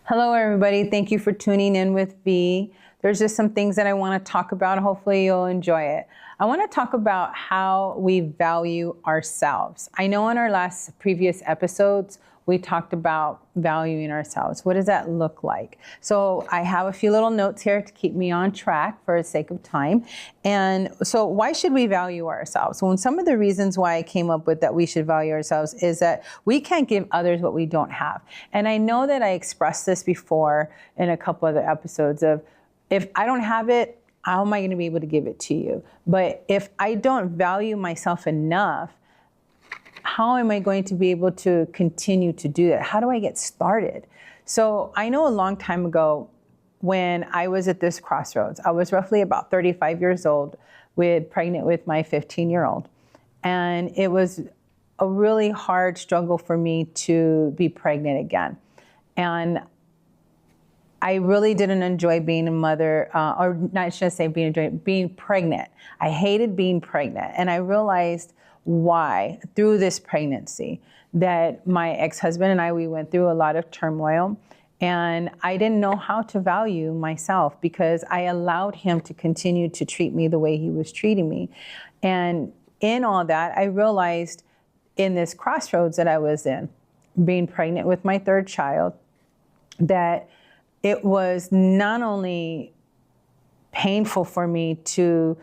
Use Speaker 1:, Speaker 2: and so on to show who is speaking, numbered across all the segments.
Speaker 1: Hello, everybody. Thank you for tuning in with V. There's just some things that I want to talk about. Hopefully, you'll enjoy it. I want to talk about how we value ourselves. I know in our previous episodes, we talked about valuing ourselves. What does that look like? So I have a few little notes here to keep me on track for the sake of time. And so why should we value ourselves? Well, some of the reasons why I came up with that we should value ourselves is that we can't give others what we don't have. And I know that I expressed this before in a couple other episodes of, if I don't have it, how am I going to be able to give it to you? But if I don't value myself enough, how am I going to be able to continue to do that? How do I get started? So I know a long time ago when I was at this crossroads, I was roughly about 35 years old, pregnant with my 15-year-old. And it was a really hard struggle for me to be pregnant again. And I really didn't enjoy being a mother, or not should I say being pregnant. I hated being pregnant. And I realized why through this pregnancy, that my ex-husband and I, we went through a lot of turmoil, and I didn't know how to value myself because I allowed him to continue to treat me the way he was treating me. And in all that, I realized in this crossroads that I was in, being pregnant with my third child, that it was not only painful for me to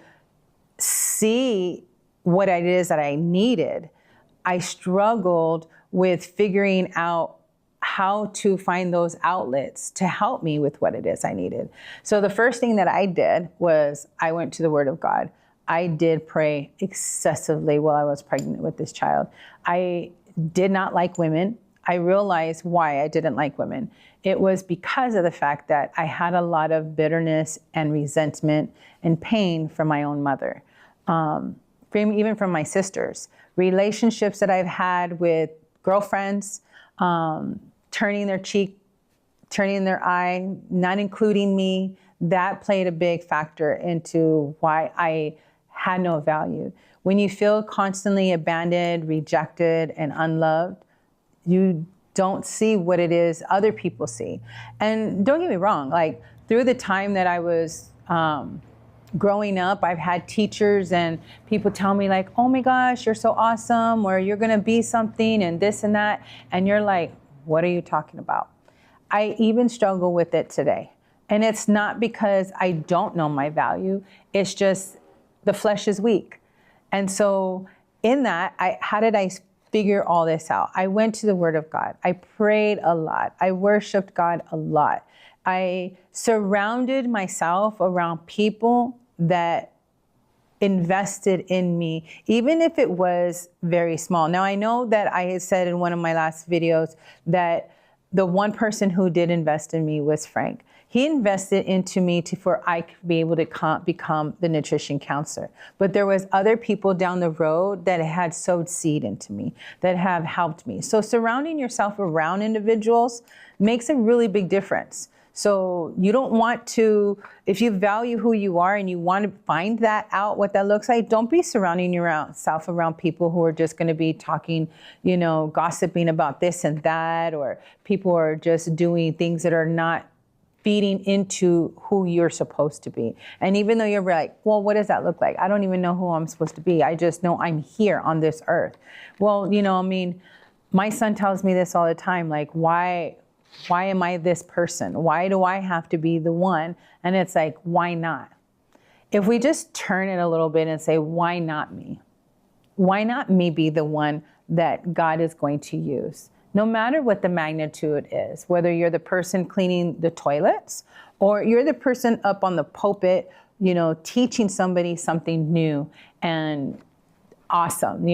Speaker 1: see what it is that I needed, I struggled with figuring out how to find those outlets to help me with what it is I needed. So the first thing that I did was I went to the Word of God. I did pray excessively while I was pregnant with this child. I did not like women. I realized why I didn't like women. It was because of the fact that I had a lot of bitterness and resentment and pain from my own mother. Even from my sisters, relationships that I've had with girlfriends, turning their cheek, turning their eye, not including me, that played a big factor into why I had no value. When you feel constantly abandoned, rejected, and unloved, you don't see what it is other people see. And don't get me wrong, like through the time that I was growing up, I've had teachers and people tell me like, oh my gosh, you're so awesome, or you're gonna be something and this and that. And you're like, what are you talking about? I even struggle with it today. And it's not because I don't know my value, it's just the flesh is weak. And so in that, how did I figure all this out? I went to the Word of God. I prayed a lot. I worshiped God a lot. I surrounded myself around people that invested in me, even if it was very small. Now, I know that I had said in one of my last videos that the one person who did invest in me was Frank. He invested into me for I could be able to become the nutrition counselor. But there was other people down the road that had sowed seed into me, that have helped me. So surrounding yourself around individuals makes a really big difference. So you don't want to, if you value who you are and you want to find that out, what that looks like, don't be surrounding yourself around people who are just going to be talking, gossiping about this and that, or people who are just doing things that are not feeding into who you're supposed to be. And even though you're like, well, what does that look like? I don't even know who I'm supposed to be. I just know I'm here on this earth. Well, my son tells me this all the time, like, why am I this person? Why do I have to be the one? And it's like, why not? If we just turn it a little bit and say, why not me? Why not me be the one that God is going to use? No matter what the magnitude is, whether you're the person cleaning the toilets or you're the person up on the pulpit, teaching somebody something new and awesome.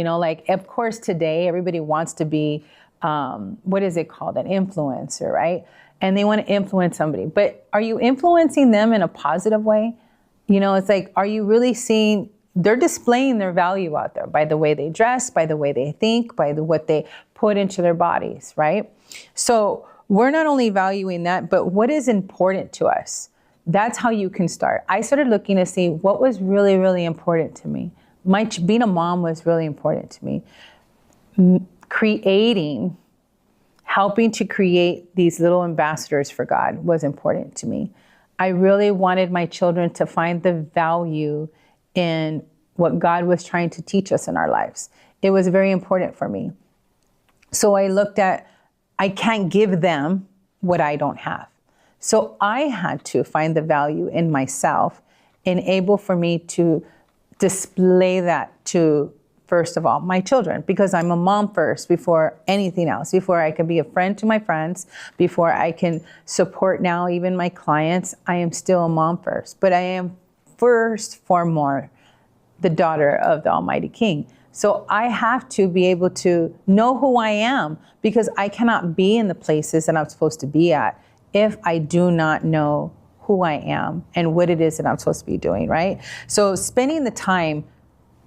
Speaker 1: Of course, today everybody wants to be what is it called? An influencer, right? And they want to influence somebody. But are you influencing them in a positive way? It's like, are you really seeing, they're displaying their value out there by the way they dress, by the way they think, by what they put into their bodies, right? So we're not only valuing that, but what is important to us? That's how you can start. I started looking to see what was really, really important to me. Being a mom was really important to me. Creating helping to create these little ambassadors for God was important to me. I really wanted my children to find the value in what God was trying to teach us in our lives. It was very important for me. So I looked at, I can't give them what I don't have. So I had to find the value in myself and able for me to display that to, first of all, my children, because I'm a mom first before anything else, before I can be a friend to my friends, before I can support now even my clients. I am still a mom first, but I am first foremost the daughter of the Almighty King. So I have to be able to know who I am, because I cannot be in the places that I'm supposed to be at if I do not know who I am and what it is that I'm supposed to be doing, right? So spending the time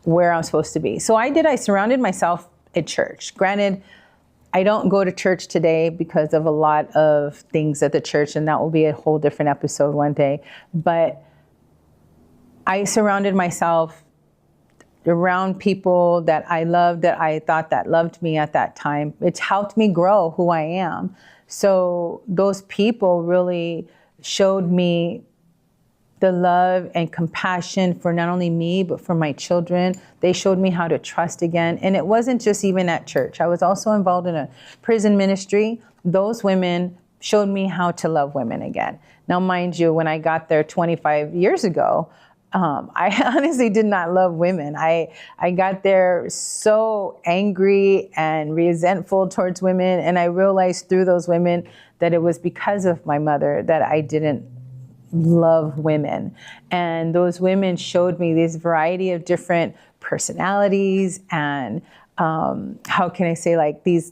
Speaker 1: where I'm supposed to be. So I surrounded myself at church. Granted, I don't go to church today because of a lot of things at the church, and that will be a whole different episode one day. But I surrounded myself around people that I loved, that I thought that loved me at that time. It's helped me grow who I am. So those people really showed me the love and compassion for not only me, but for my children. They showed me how to trust again. And it wasn't just even at church. I was also involved in a prison ministry. Those women showed me how to love women again. Now, mind you, when I got there 25 years ago, I honestly did not love women. I got there so angry and resentful towards women. And I realized through those women that it was because of my mother that I didn't love women. And those women showed me this variety of different personalities and how can I say, like, these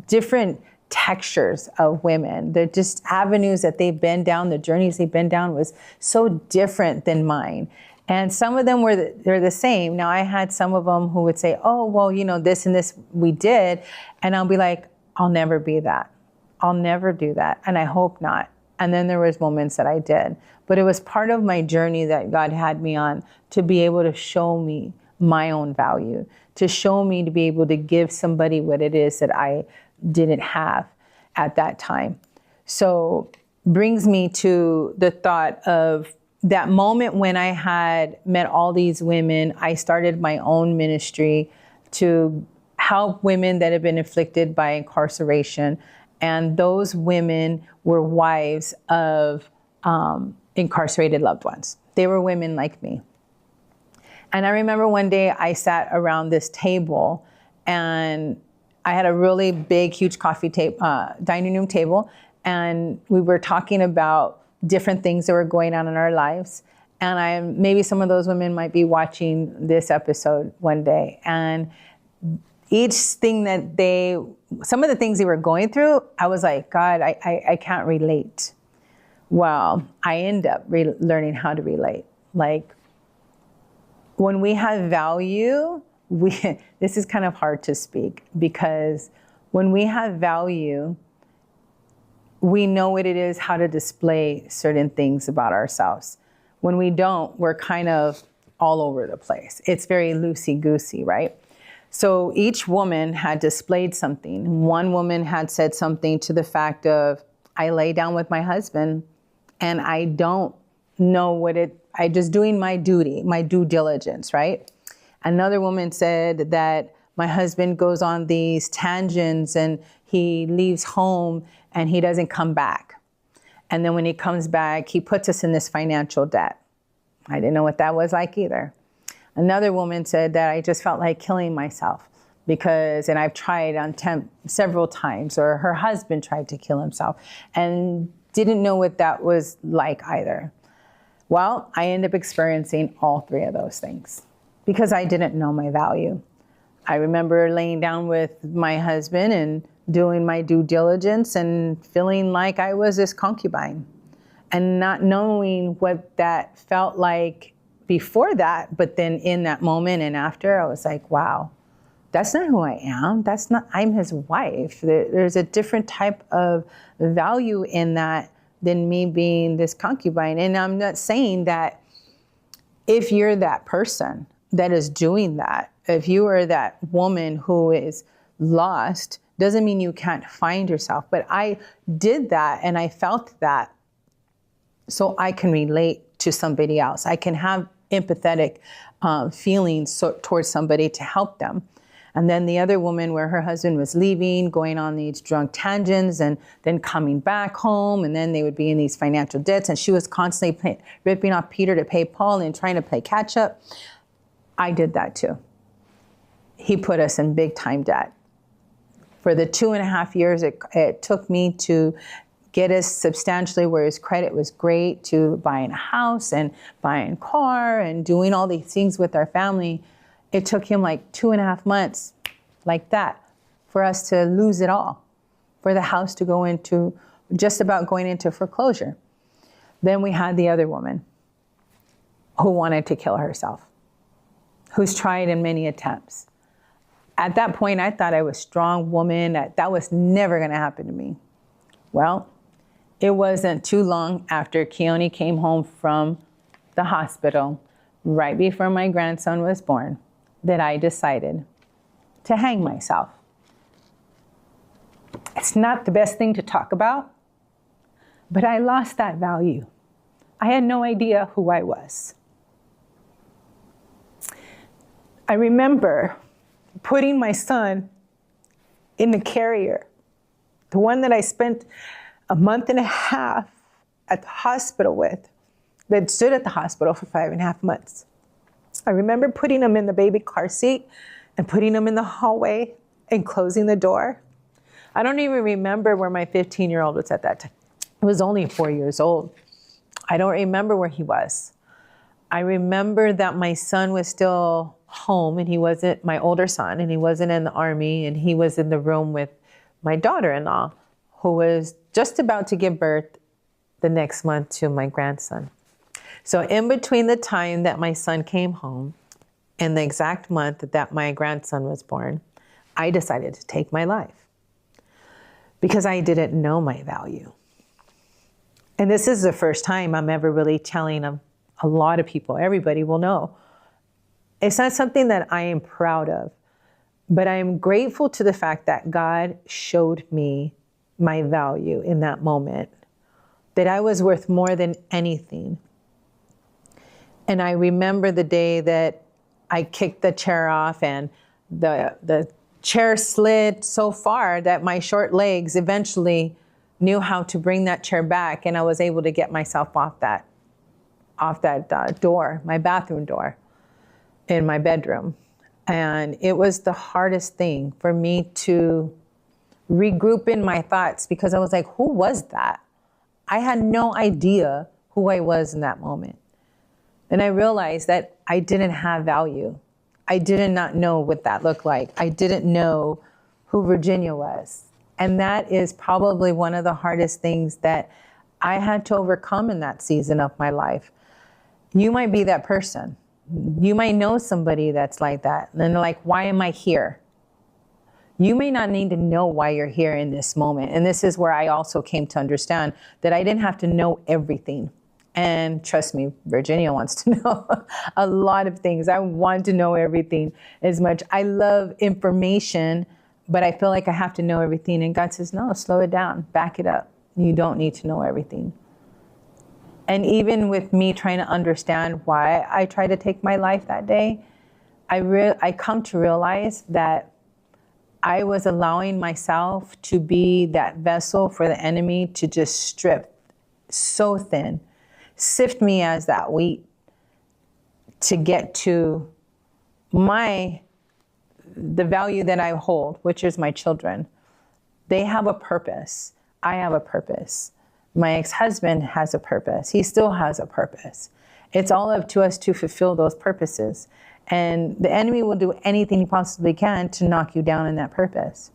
Speaker 1: different textures of women. They're just avenues that they've been down, the journeys they've been down was so different than mine. And some of them they're the same. Now I had some of them who would say, oh, well, you know, this and this we did. And I'll be like, I'll never be that. I'll never do that. And I hope not. And then there was moments that I did. But it was part of my journey that God had me on to be able to show me my own value, to show me to be able to give somebody what it is that I didn't have at that time. So brings me to the thought of that moment when I had met all these women. I started my own ministry to help women that have been afflicted by incarceration. And those women were wives of incarcerated loved ones. They were women like me. And I remember one day I sat around this table, and I had a really big, huge dining room table, and we were talking about different things that were going on in our lives. And maybe some of those women might be watching this episode one day. And each thing some of the things they were going through, I was like, God, I can't relate. Well, I end up learning how to relate. Like, when we have value, this is kind of hard to speak, because when we have value, we know what it is, how to display certain things about ourselves. When we don't, we're kind of all over the place. It's very loosey-goosey, right? So each woman had displayed something. One woman had said something to the fact of, I lay down with my husband and I don't know I just doing my duty, my due diligence, right? Another woman said that my husband goes on these tangents and he leaves home and he doesn't come back. And then when he comes back, he puts us in this financial debt. I didn't know what that was like either. Another woman said that I just felt like killing myself and I've tried several times, or her husband tried to kill himself and didn't know what that was like either. Well, I ended up experiencing all three of those things because I didn't know my value. I remember laying down with my husband and doing my due diligence and feeling like I was this concubine and not knowing what that felt like before that. But then in that moment and after, I was like, wow, that's not who I am. I'm his wife. There's a different type of value in that than me being this concubine. And I'm not saying that if you're that person that is doing that, if you are that woman who is lost, doesn't mean you can't find yourself. But I did that and I felt that, so I can relate to somebody else. I can have empathetic feelings towards somebody to help them. And then the other woman, where her husband was leaving, going on these drunk tangents and then coming back home, and then they would be in these financial debts, and she was constantly ripping off Peter to pay Paul and trying to play catch up. I did that too. He put us in big time debt. For the 2.5 years it took me to get us substantially where his credit was great, to buying a house and buying a car and doing all these things with our family, it took him like 2.5 months, like that, for us to lose it all, for the house to go into, just about going into foreclosure. Then we had the other woman who wanted to kill herself, who's tried in many attempts. At that point, I thought I was a strong woman, that was never going to happen to me. Well, it wasn't too long after Keone came home from the hospital, right before my grandson was born, that I decided to hang myself. It's not the best thing to talk about, but I lost that value. I had no idea who I was. I remember putting my son in the carrier, the one that I spent a month and a half at the hospital with, that stood at the hospital for 5.5 months. I remember putting him in the baby car seat and putting him in the hallway and closing the door. I don't even remember where my 15-year-old was at that time. He was only 4 years old. I don't remember where he was. I remember that my son was still home, and he wasn't, my older son, and he wasn't in the army, and he was in the room with my daughter-in-law, who was just about to give birth the next month to my grandson. So in between the time that my son came home and the exact month that my grandson was born, I decided to take my life because I didn't know my value. And this is the first time I'm ever really telling a lot of people, everybody will know. It's not something that I am proud of, but I am grateful to the fact that God showed me my value in that moment, that I was worth more than anything. And I remember the day that I kicked the chair off and the chair slid so far that my short legs eventually knew how to bring that chair back, and I was able to get myself off that door, my bathroom door in my bedroom. And it was the hardest thing for me to regroup in my thoughts, because I was like, who was that? I had no idea who I was in that moment. And I realized that I didn't have value. I did not know what that looked like. I didn't know who Virginia was. And that is probably one of the hardest things that I had to overcome in that season of my life. You might be that person. You might know somebody that's like that. And they're like, why am I here? You may not need to know why you're here in this moment. And this is where I also came to understand that I didn't have to know everything. And trust me, Virginia wants to know a lot of things. I want to know everything as much. I love information, but I feel like I have to know everything. And God says, no, slow it down, back it up. You don't need to know everything. And even with me trying to understand why I tried to take my life that day, I come to realize that I was allowing myself to be that vessel for the enemy to just strip so thin, sift me as that wheat to get to the value that I hold, which is my children. They have a purpose. I have a purpose. My ex-husband has a purpose. He still has a purpose. It's all up to us to fulfill those purposes. And the enemy will do anything he possibly can to knock you down in that purpose.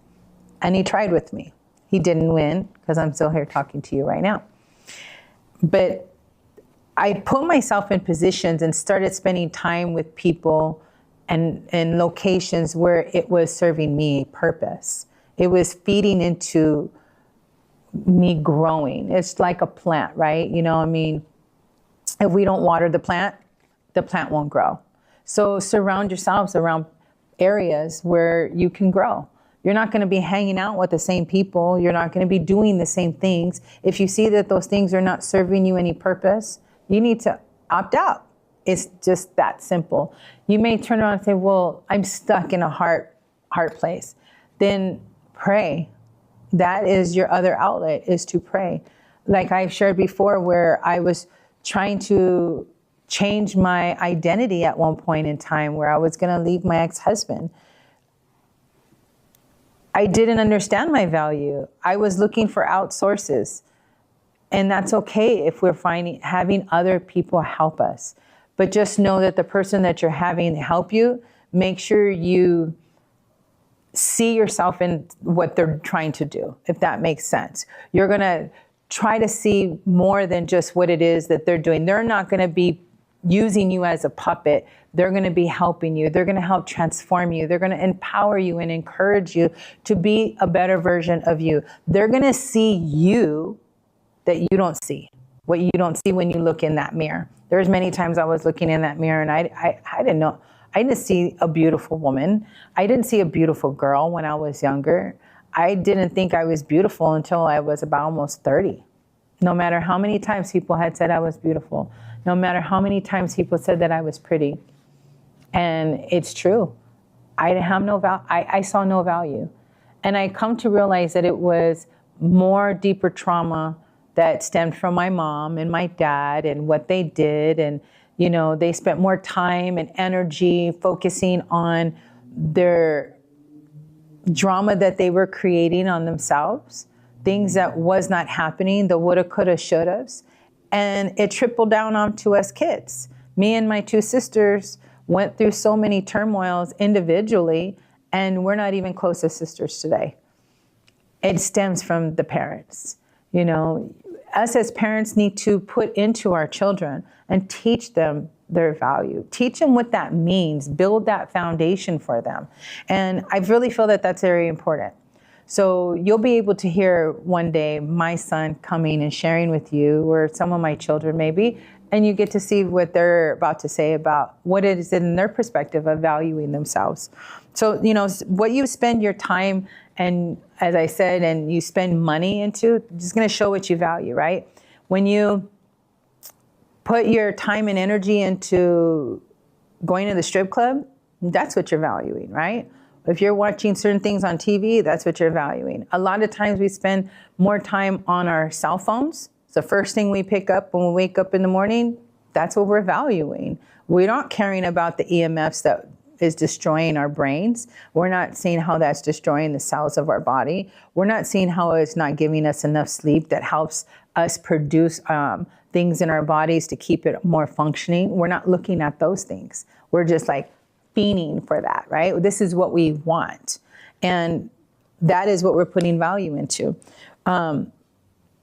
Speaker 1: And he tried with me. He didn't win, because I'm still here talking to you right now. But I put myself in positions and started spending time with people and locations where it was serving me a purpose. It was feeding into me growing. It's like a plant, right? You know, I mean, if we don't water the plant won't grow. So surround yourselves around areas where you can grow. You're not going to be hanging out with the same people. You're not going to be doing the same things. If you see that those things are not serving you any purpose, you need to opt out. It's just that simple. You may turn around and say, well, I'm stuck in a hard place. Then pray. That is your other outlet, is to pray. Like I've shared before, where I was trying to change my identity at one point in time, where I was going to leave my ex-husband. I didn't understand my value. I was looking for outsources. And that's okay if we're having other people help us. But just know that the person that you're having help you, make sure you see yourself in what they're trying to do, if that makes sense. You're going to try to see more than just what it is that they're doing. They're not going to be using you as a puppet. They're going to be helping you. They're going to help transform you. They're going to empower you and encourage you to be a better version of you. They're going to see you that you don't see, what you don't see when you look in that mirror. There's many times I was looking in that mirror and I didn't know. I didn't see a beautiful woman. I didn't see a beautiful girl when I was younger. I didn't think I was beautiful until I was about almost 30. No matter how many times people had said I was beautiful, no matter how many times people said that I was pretty. And it's true. I saw no value. And I come to realize that it was more deeper trauma that stemmed from my mom and my dad and what they did. And, you know, they spent more time and energy focusing on their drama that they were creating on themselves, things that was not happening, the woulda, coulda, shouldas. And it trickled down onto us kids. Me and my two sisters went through so many turmoils individually, and we're not even close as sisters today. It stems from the parents. You know, us as parents need to put into our children and teach them their value. Teach them what that means. Build that foundation for them. And I really feel that that's very important. So you'll be able to hear one day my son coming and sharing with you, or some of my children maybe, and you get to see what they're about to say about what it is in their perspective of valuing themselves. So, you know, what you spend your time and, as I said, and you spend money into, just going to show what you value, right? When you put your time and energy into going to the strip club, that's what you're valuing, right? If you're watching certain things on TV, that's what you're valuing. A lot of times we spend more time on our cell phones. It's the first thing we pick up when we wake up in the morning. That's what we're valuing. We're not caring about the EMFs that is destroying our brains. We're not seeing how that's destroying the cells of our body. We're not seeing how it's not giving us enough sleep that helps us produce things in our bodies to keep it more functioning. We're not looking at those things. We're just like fiending for that, right? This is what we want. And that is what we're putting value into.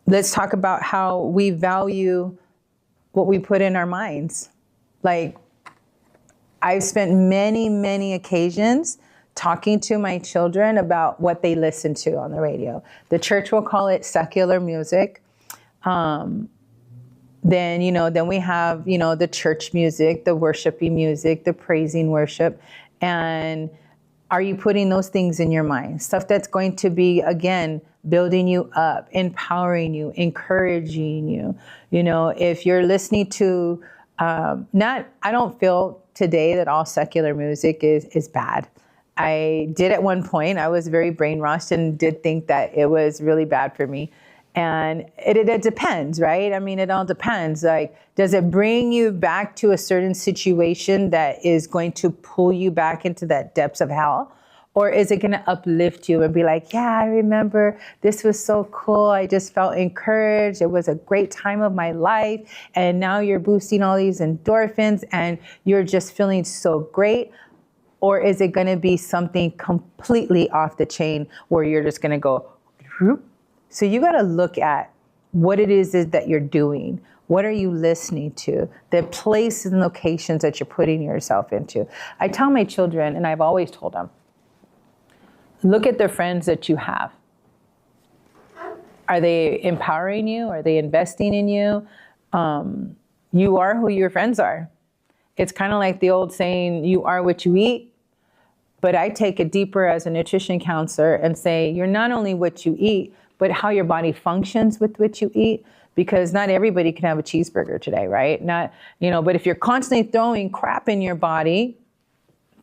Speaker 1: Let's talk about how we value what we put in our minds. Like, I've spent many, many occasions talking to my children about what they listen to on the radio. The church will call it secular music. Then we have, the church music, the worshiping music, the praising worship. And are you putting those things in your mind? Stuff that's going to be, again, building you up, empowering you, encouraging you. You know, if you're listening to, I don't feel today that all secular music is bad. I did at one point. I was very brainwashed and did think that it was really bad for me. And it depends, right? I mean, it all depends. Like, does it bring you back to a certain situation that is going to pull you back into that depths of hell? Or is it going to uplift you and be like, yeah, I remember this was so cool. I just felt encouraged. It was a great time of my life. And now you're boosting all these endorphins and you're just feeling so great. Or is it going to be something completely off the chain where you're just going to go, whoop? So you got to look at what it is that you're doing. What are you listening to? The places and locations that you're putting yourself into. I tell my children, and I've always told them, look at the friends that you have. Are they empowering you? Are they investing in you? You are who your friends are. It's kind of like the old saying, you are what you eat. But I take it deeper as a nutrition counselor and say, you're not only what you eat, but how your body functions with what you eat. Because not everybody can have a cheeseburger today, right? Not, but if you're constantly throwing crap in your body,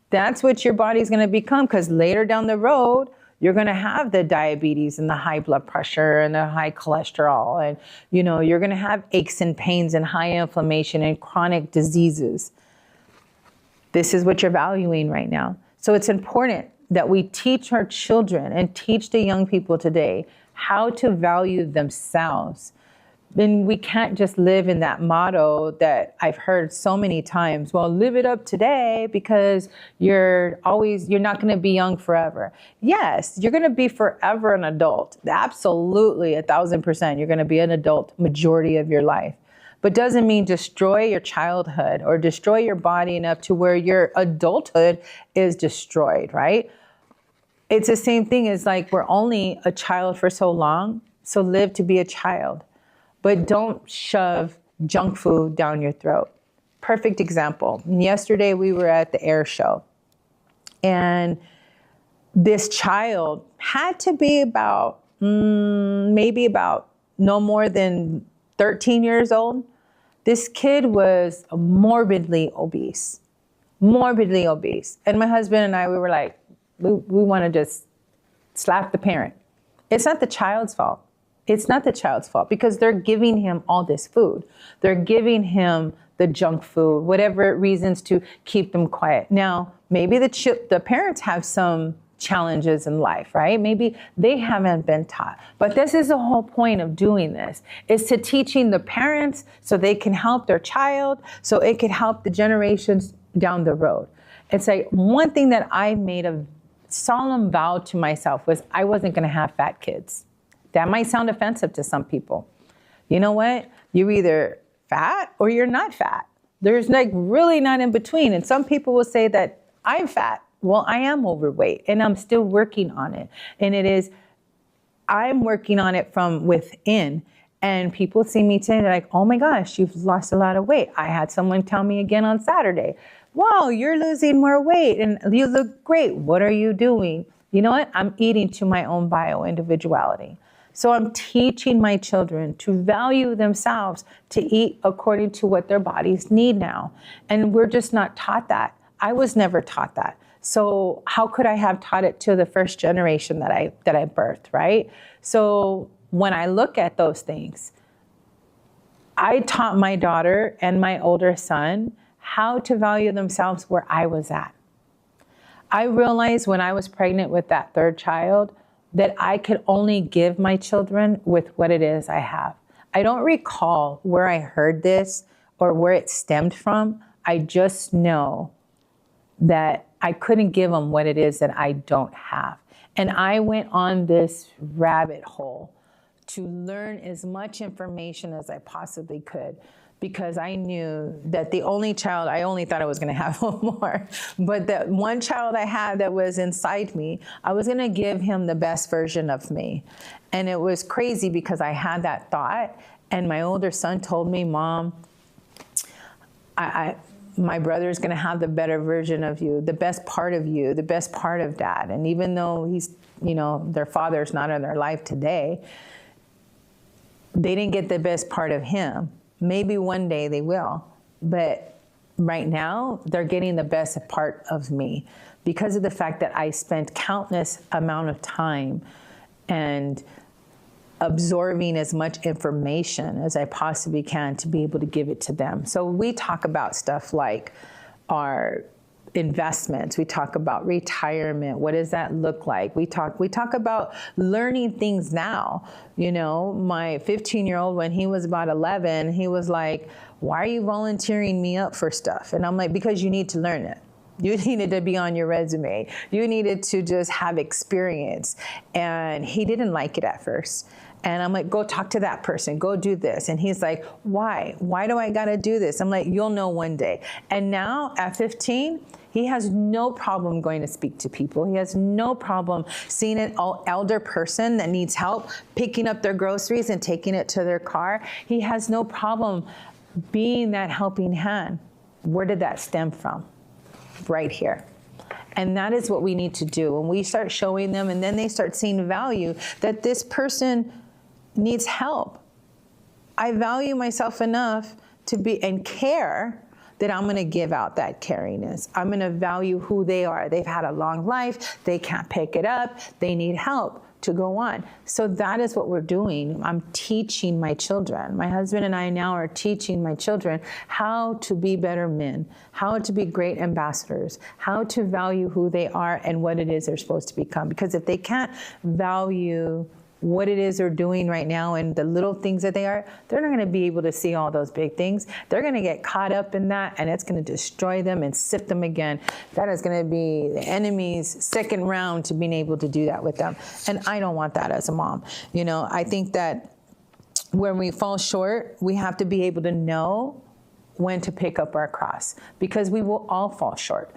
Speaker 1: that's what your body's going to become. Because later down the road, you're going to have the diabetes and the high blood pressure and the high cholesterol. And, you're going to have aches and pains and high inflammation and chronic diseases. This is what you're valuing right now. So it's important that we teach our children and teach the young people today how to value themselves. Then we can't just live in that motto that I've heard so many times. Well, live it up today because you're not going to be young forever. Yes, you're going to be forever an adult. Absolutely, 1,000%. You're going to be an adult majority of your life. But doesn't mean destroy your childhood or destroy your body enough to where your adulthood is destroyed, right? It's the same thing as like we're only a child for so long, so live to be a child. But don't shove junk food down your throat. Perfect example. Yesterday we were at the air show, and this child had to be about maybe about no more than 13 years old. This kid was morbidly obese. And my husband and I, we were like, we want to just slap the parent. It's not the child's fault. It's not the child's fault because they're giving him all this food. They're giving him the junk food, whatever reasons to keep them quiet. Now, maybe the parents have some challenges in life, right? Maybe they haven't been taught. But this is the whole point of doing this, is to teaching the parents so they can help their child, so it could help the generations down the road. It's like one thing that I made a solemn vow to myself was I wasn't going to have fat kids. That might sound offensive to some people. You know what? You're either fat or you're not fat. There's like really not in between. And some people will say that I'm fat. Well, I am overweight and I'm still working on it. And I'm working on it from within. And people see me today, they're like, oh my gosh, you've lost a lot of weight. I had someone tell me again on Saturday, wow, you're losing more weight and you look great. What are you doing? You know what? I'm eating to my own bio-individuality. So I'm teaching my children to value themselves, to eat according to what their bodies need now. And we're just not taught that. I was never taught that. So how could I have taught it to the first generation that I birthed, right? So when I look at those things, I taught my daughter and my older son how to value themselves where I was at. I realized when I was pregnant with that third child that I could only give my children with what it is I have. I don't recall where I heard this or where it stemmed from. I just know that I couldn't give them what it is that I don't have. And I went on this rabbit hole to learn as much information as I possibly could, because I knew that the only child, I only thought I was going to have one more, but that one child I had that was inside me, I was going to give him the best version of me. And it was crazy because I had that thought, and my older son told me, Mom, my brother's going to have the better version of you, the best part of you, the best part of Dad. And even though he's, their father's not in their life today, they didn't get the best part of him. Maybe one day they will, but right now they're getting the best part of me because of the fact that I spent countless amount of time and absorbing as much information as I possibly can to be able to give it to them. So we talk about stuff like our investments. We talk about retirement. What does that look like? We talk about learning things now. My 15-year-old, when he was about 11, he was like, why are you volunteering me up for stuff? And I'm like, because you need to learn it. You needed to be on your resume. You needed to just have experience. And he didn't like it at first. And I'm like, go talk to that person, go do this. And he's like, why? Why do I gotta do this? I'm like, you'll know one day. And now at 15, he has no problem going to speak to people. He has no problem seeing an elder person that needs help, picking up their groceries and taking it to their car. He has no problem being that helping hand. Where did that stem from? Right here. And that is what we need to do. When we start showing them, and then they start seeing value, that this person needs help. I value myself enough to be and care that I'm going to give out that cariness. I'm going to value who they are. They've had a long life. They can't pick it up. They need help to go on. So that is what we're doing. I'm teaching my children. My husband and I now are teaching my children how to be better men, how to be great ambassadors, how to value who they are and what it is they're supposed to become. Because if they can't value what it is they're doing right now and the little things that they are, they're not going to be able to see all those big things. They're going to get caught up in that, and it's going to destroy them and sift them again. That is going to be the enemy's second round to being able to do that with them. And I don't want that as a mom. You know, I think that when we fall short, we have to be able to know when to pick up our cross, because we will all fall short.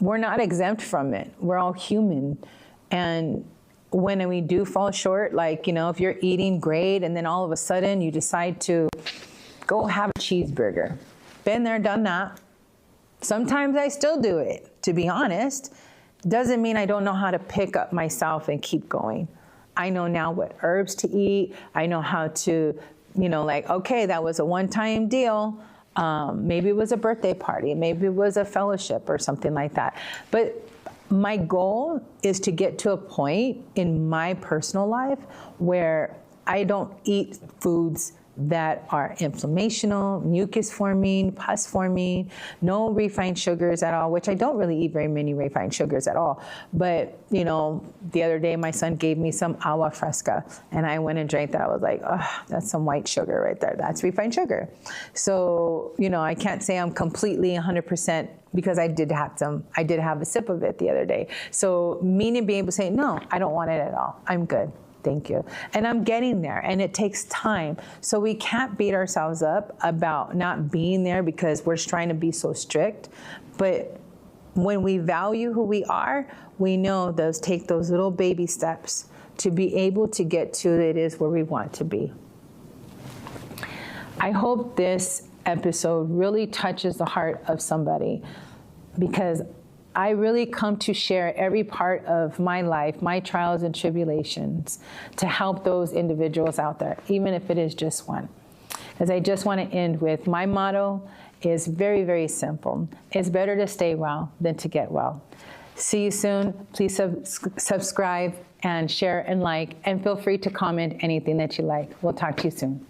Speaker 1: We're not exempt from it. We're all human. And when we do fall short, like, you know, if you're eating great and then all of a sudden you decide to go have a cheeseburger. Been there, done that. Sometimes I still do it, to be honest. Doesn't mean I don't know how to pick up myself and keep going. I know now what herbs to eat. I know how to, you know, like, okay, that was a one-time deal. Maybe it was a birthday party. Maybe it was a fellowship or something like that. But my goal is to get to a point in my personal life where I don't eat foods that are inflammational, mucus forming, pus forming, no refined sugars at all, which I don't really eat very many refined sugars at all. But, you know, the other day my son gave me some agua fresca and I went and drank that. I was like, oh, that's some white sugar right there. That's refined sugar. So, you know, I can't say I'm completely 100% because I did have a sip of it the other day. So meaning being able to say, no, I don't want it at all. I'm good. Thank you. And I'm getting there, and it takes time. So we can't beat ourselves up about not being there because we're trying to be so strict. But when we value who we are, we know take those little baby steps to be able to get to it is where we want to be. I hope this episode really touches the heart of somebody, because I really come to share every part of my life, my trials and tribulations, to help those individuals out there, even if it is just one. Because I just want to end with my motto is very, very simple. It's better to stay well than to get well. See you soon. Please subscribe and share and like, and feel free to comment anything that you like. We'll talk to you soon.